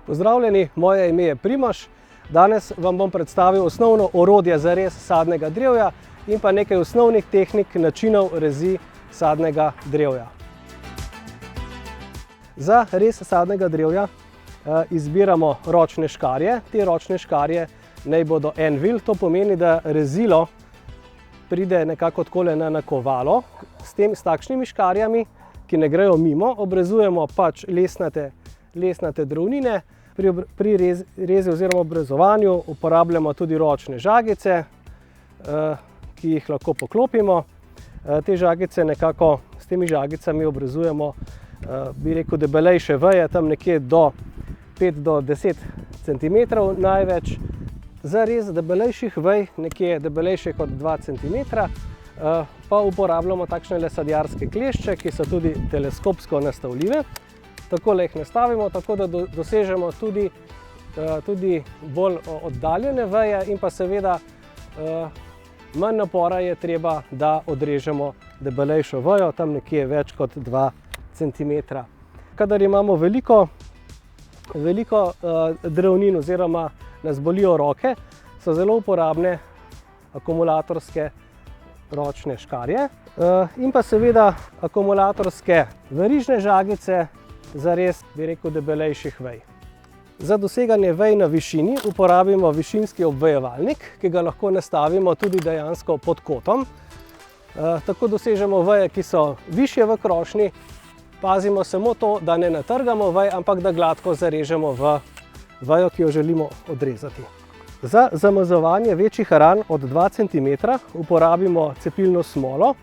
Pozdravljeni, moje ime je Primož. Danes vam bom predstavil osnovno orodje za rez sadnega drevja in pa nekaj osnovnih tehnik načinov rezi sadnega drevja. Za rez sadnega drevja izbiramo ročne škarje. Te ročne škarje naj bodo en vil, to pomeni, da rezilo pride nekako takole na nakovalo. S takšnimi škarjami, ki ne grejo mimo, obrezujemo pač lesnate drvnine. Pri rezi oziroma obrezovanju uporabljamo tudi ročne žagice, ki jih lahko poklopimo. Te žagice nekako, s temi žagicami obrezujemo, bi rekel, debelejše veje, tam nekje do 5 do 10 cm največ. Za rez debelejših vej, nekje debelejše kot 2 cm, pa uporabljamo takšne sadjarske klešče, ki so tudi teleskopsko nastavljive. Takole jih nastavimo, tako da dosežemo tudi bolj oddaljene veje in pa seveda manj napora je treba, da odrežemo debelejšo vejo, tam nekje več kot 2 cm. Kadar imamo veliko drevnin oziroma nas bolijo roke, so zelo uporabne akumulatorske ročne škarje in pa seveda akumulatorske verižne žagice za rez, bi rekel, debelejših vej. Za doseganje vej na višini uporabimo višinski obvejevalnik, ki ga lahko nastavimo tudi dejansko pod kotom. Tako dosežemo veje, ki so višje v krošnji. Pazimo samo to, da ne natrgamo vej, ampak da gladko zarežemo v vejo, ki jo želimo odrezati. Za zamazovanje večjih ran od 2 cm uporabimo cepilno smolo.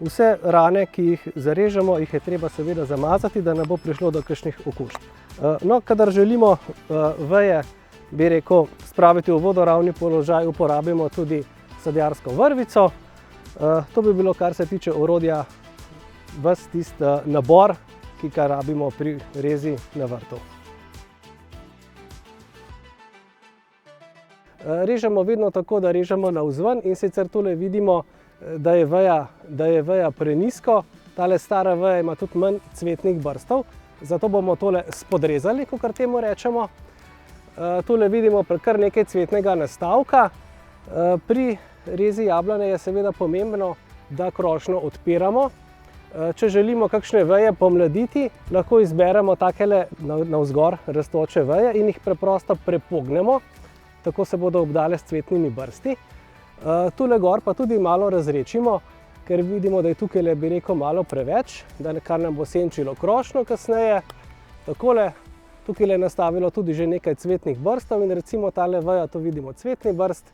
Vse rane, ki jih zarežemo, jih je treba seveda zamazati, da ne bo prišlo do kakšnih okužb. No, kadar želimo veje, bi rekel, spraviti v vodoravni položaj, uporabimo tudi sadjarsko vrvico. To bi bilo, kar se tiče orodja, ves tisti nabor, ki ga rabimo pri rezi na vrtu. Režemo vedno tako, da režemo navzven, in sicer tule vidimo, da je veja prenizko. Tale stara veja ima tudi manj cvetnih brstov, zato bomo tole spodrezali, kakor temu rečemo. Tule vidimo kar nekaj cvetnega nastavka. Pri rezi jablane je seveda pomembno, da krošnjo odpiramo. Če želimo kakšne veje pomladiti, lahko izberemo takele navzgor rastoče veje in jih preprosto prepognemo, tako se bodo obdale s cvetnimi brsti. Tule gor pa tudi malo razrečimo, ker vidimo, da je tukaj, bi rekel, malo preveč, kar nam bo senčilo krošnjo kasneje. Takole, tukaj je nastavilo tudi že nekaj cvetnih brstov in recimo tale veja, to vidimo cvetni brst,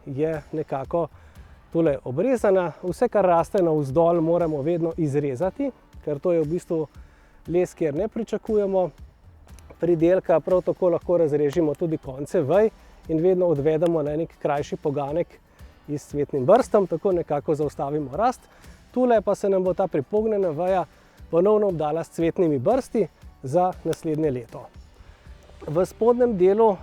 je nekako tule obrezana. Vse, kar raste navzdol, moramo vedno izrezati, ker to je v bistvu les, kjer ne pričakujemo pridelka. Prav tako lahko razrežimo tudi konce vej in vedno odvedemo na nek krajši poganek s cvetnim brstom, tako nekako zaustavimo rast. Tule pa se nam bo ta pripognjena veja ponovno obdala s cvetnimi brsti za naslednje leto. V spodnjem delu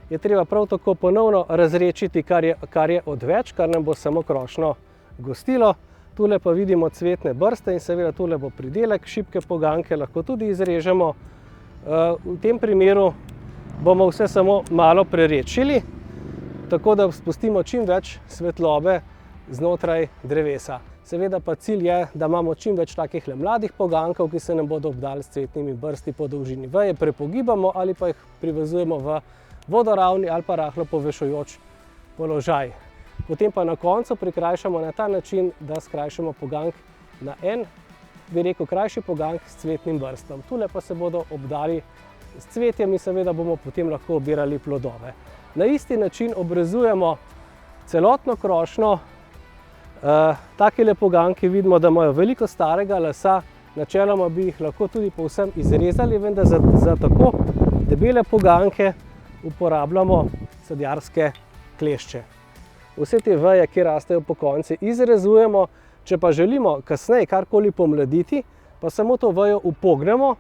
je treba prav tako ponovno razrečiti, kar je odveč, kar nam bo samo krošnjo gostilo. Tule pa vidimo cvetne brste in seveda tule bo pridelek, šibke poganke lahko tudi izrežemo. V tem primeru bomo vse samo malo prerečili, tako da spustimo čim več svetlobe znotraj drevesa. Seveda pa cilj je, da imamo čim več takih mladih pogankov, ki se nam bodo obdali s cvetnimi brsti po dolžini veje, prepogibamo ali pa jih privezujemo v vodoravni ali pa rahlo povešujoč položaj. Potem pa na koncu prikrajšamo na ta način, da skrajšamo pogank na en, bi rekel, krajši pogank s cvetnim brstom. Tule pa se bodo obdali s cvetjem in seveda bomo potem lahko obirali plodove. Na isti način obrezujemo celotno krošnjo. Takele poganki vidimo, da imajo veliko starega lesa, načeloma bi jih lahko tudi povsem izrezali, vendar za tako debele poganke uporabljamo sadjarske klešče. Vse te veje, ki rastejo pokonci, izrezujemo. Če pa želimo kasneje karkoli pomladiti, pa samo to vejo upognemo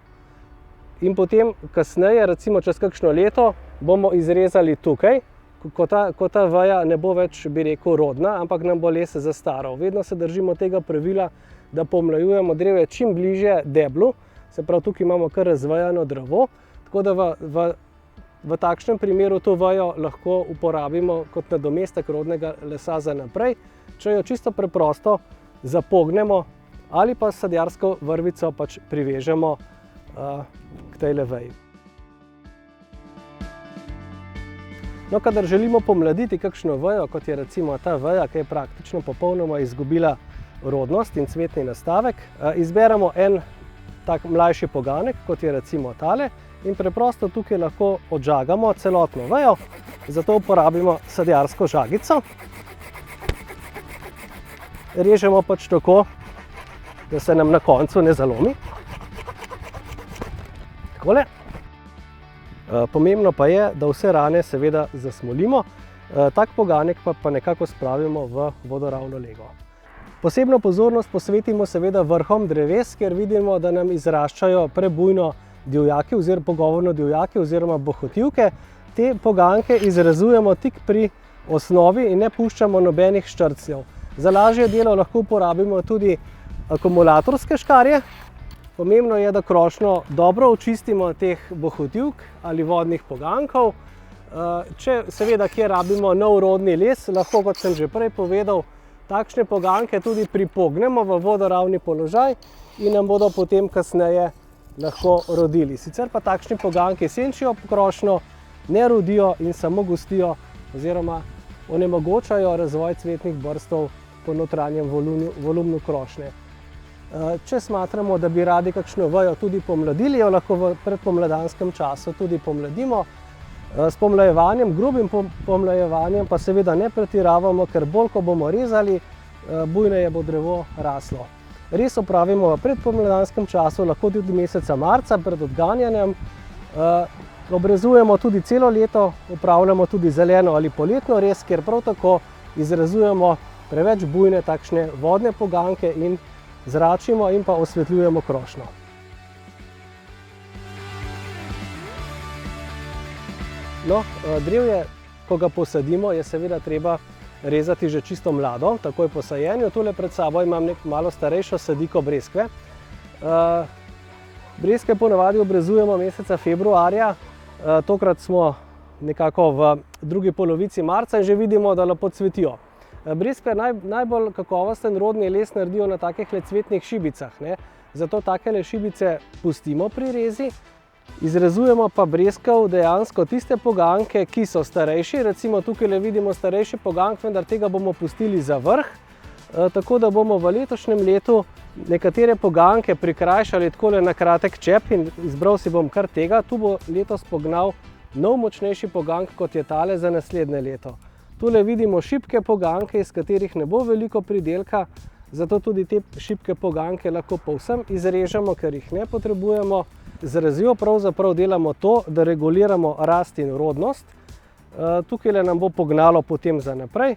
in potem kasneje, recimo čez kakšno leto, bomo izrezali tukaj, ko ta veja ne bo več, bi rekel, rodna, ampak nam bo les zastaral. Vedno se držimo tega pravila, da pomlajujemo drevje čim bližje deblu, se pravi, tukaj imamo kar razvejano drevo. Tako da v takšnem primeru to vejo lahko uporabimo kot nadomestek rodnega lesa za naprej, če jo čisto preprosto zapognemo ali pa sadjarsko vrvico pač privežemo k tej veji. No, kadar želimo pomladiti kakšno vejo, kot je recimo ta veja, ki je praktično popolnoma izgubila rodnost in cvetni nastavek, izberemo en tak mlajši poganek, kot je recimo tale, in preprosto tukaj lahko odžagamo celotno vejo, zato uporabimo sadjarsko žagico. Režemo pač tako, da se nam na koncu ne zalomi. Takole. Pomembno pa je, da vse rane seveda zasmolimo, tak poganek pa nekako spravimo v vodoravno lego. Posebno pozornost posvetimo seveda vrhom dreves, ker vidimo, da nam izraščajo prebujno divjaki oziroma pogovorno divjaki oziroma bohotivke. Te poganke izrezujemo tik pri osnovi in ne puščamo nobenih ščrcljev. Za lažje delo lahko uporabimo tudi akumulatorske škarje. Pomembno je, da krošnjo dobro očistimo teh bohotivk ali vodnih pogankov. Če seveda kje rabimo nov rodni les, lahko, kot sem že prej povedal, takšne poganke tudi pripognemo v vodoravni položaj in nam bodo potem kasneje lahko rodili. Sicer pa takšni poganki senčijo krošnjo, ne rodijo in samo gostijo oziroma onemogočajo razvoj cvetnih brstov po notranjem volumnu krošnje. Če smatramo, da bi radi kakšno vejo tudi pomladili, jo lahko v predpomladanskem času tudi pomladimo. S pomlajevanjem, grubim pomlajevanjem pa seveda ne pretiravamo, ker bolj ko bomo rezali, bujneje bo drevo raslo. Res opravimo v predpomladanskem času, lahko tudi meseca marca pred odganjanjem. Obrezujemo tudi celo leto, opravljamo tudi zeleno ali poletno rez, kjer prav tako izrezujemo preveč bujne takšne vodne poganke in zračimo in pa osvetljujemo krošnjo. No, drevje, ko ga posadimo, je seveda treba rezati že čisto mlado, takoj po sajenju. Tule pred sabo imam malo starejšo sadiko breskve. Breskve ponavadi obrezujemo meseca februarja, tokrat smo nekako v drugi polovici marca in že vidimo, da lepo cvetijo. Breskve najbolj kakovosten rodni les naredijo na takih cvetnih šibicah, ne? Zato takele šibice pustimo pri rezi. Izrezujemo pa breskev dejansko tiste poganke, ki so starejši. Recimo tukaj vidimo starejši pogank, vendar tega bomo pustili za vrh. Tako da bomo v letošnjem letu nekatere poganke prikrajšali takole na kratek čep in izbral si bom kar tega. Tu bo letos pognal nov močnejši pogank, kot je tale za naslednje leto. Tule vidimo šibke poganke, iz katerih ne bo veliko pridelka, zato tudi te šibke poganke lahko povsem izrežemo, ker jih ne potrebujemo. Z rezjo pravzaprav delamo to, da reguliramo rast in rodnost. Tukaj nam bo pognalo potem za naprej.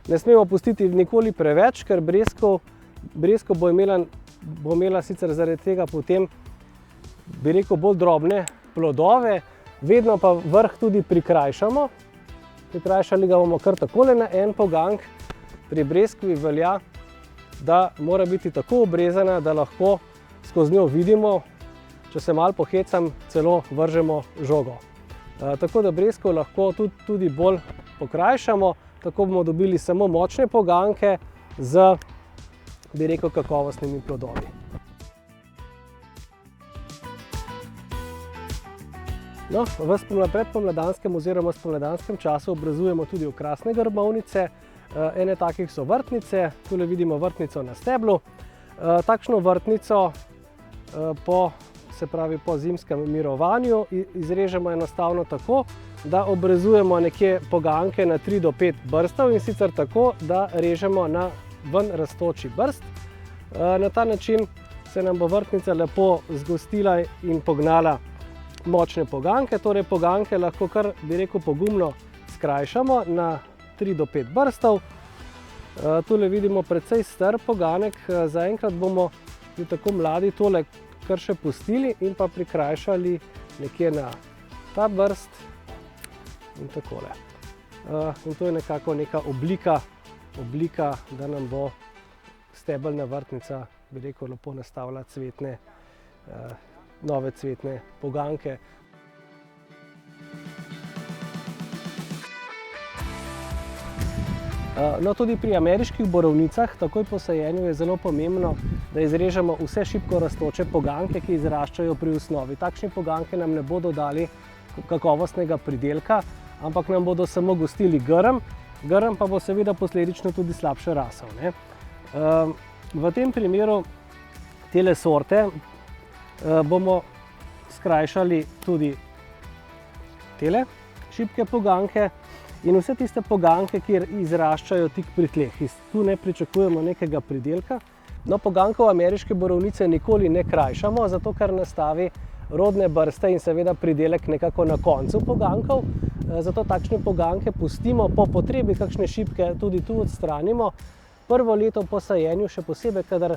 Ne smemo pustiti nikoli preveč, ker bresko bo imela sicer zaradi tega potem, bi rekel, bolj drobne plodove, vedno pa vrh tudi prikrajšamo. Prikrajšali ga bomo kar takole na en pogank. Pri breskvi velja, da mora biti tako obrezana, da lahko skozi njo vidimo, če se malo pohecam, celo vržemo žogo. Tako da breskvo lahko tudi bolj pokrajšamo, tako bomo dobili samo močne poganke z, bi rekel, kakovostnimi plodovi. No, v predpomladanskem oziroma spomladanskem času obrezujemo tudi okrasne grmovnice. Ene takih so vrtnice, tule vidimo vrtnico na steblu. Takšno vrtnico po zimskem mirovanju izrežemo enostavno tako, da obrezujemo nekje poganke na 3 do 5 brstov in sicer tako, da režemo na ven rastoči brst. Na ta način se nam bo vrtnica lepo zgostila in pognala močne poganke, torej poganke lahko kar, bi rekel, pogumno skrajšamo na 3 do 5 brstov. Tule vidimo precej star poganek, zaenkrat bomo tako mladi tole kar še pustili in pa prikrajšali nekje na ta brst in takole. In to je nekako neka oblika, da nam bo stebelna vrtnica, bi rekel, lepo nastavila nove cvetne poganke. No, tudi pri ameriških borovnicah, takoj po sajenju, je zelo pomembno, da izrežemo vse šibko rastoče poganjke, ki izraščajo pri osnovi. Takšne poganjke nam ne bodo dali kakovostnega pridelka, ampak nam bodo samo gostili grm, grm pa bo seveda posledično tudi slabše rasel, ne. V tem primeru tele sorte bomo skrajšali tudi tele šibke poganjke in vse tiste poganjke, ki izraščajo tik pri tleh. Tu ne pričakujemo nekega pridelka. No, poganjkov ameriške borovnice nikoli ne krajšamo, zato ker nastavi rodne brste in seveda pridelek nekako na koncu poganjkov. Zato takšne poganjke pustimo, po potrebi kakšne šibke tudi tu odstranimo. Prvo leto po sajenju, še posebej, kadar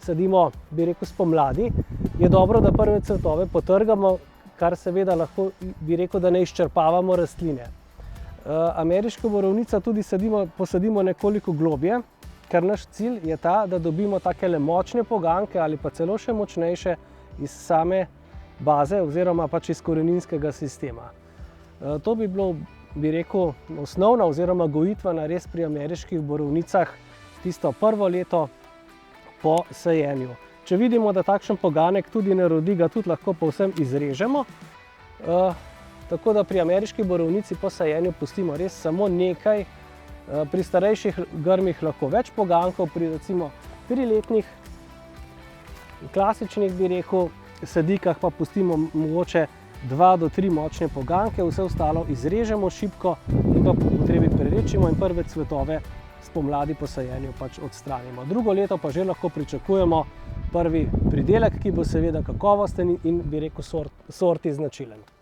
sadimo, bi rekel, spomladi, je dobro, da prve cvetove potrgamo, kar seveda lahko, bi rekel, da ne izčrpavamo rastline. Ameriško borovnico tudi posadimo nekoliko globje, ker naš cilj je ta, da dobimo takele močne poganjke ali pa celo še močnejše iz same baze oziroma pač iz koreninskega sistema. To bi bilo, bi rekel, osnovna oziroma gojitvena res pri ameriških borovnicah tisto prvo leto po sajenju. Če vidimo, da takšen poganek tudi ne rodi, ga tudi lahko povsem izrežemo. Tako da pri ameriški borovnici po sajenju pustimo res samo nekaj. Pri starejših grmih lahko več pogankov, recimo pri letnih klasičnih, bi rekel, sadikah pa pustimo mogoče 2 do 3 močne poganke, vse ostalo izrežemo šibko in pa po potrebi prerečimo in prve cvetove spomladi po sajenju pač odstranimo. Drugo leto pa že lahko pričakujemo prvi pridelek, ki bo seveda kakovosten in, bi rekel, sorti značilen.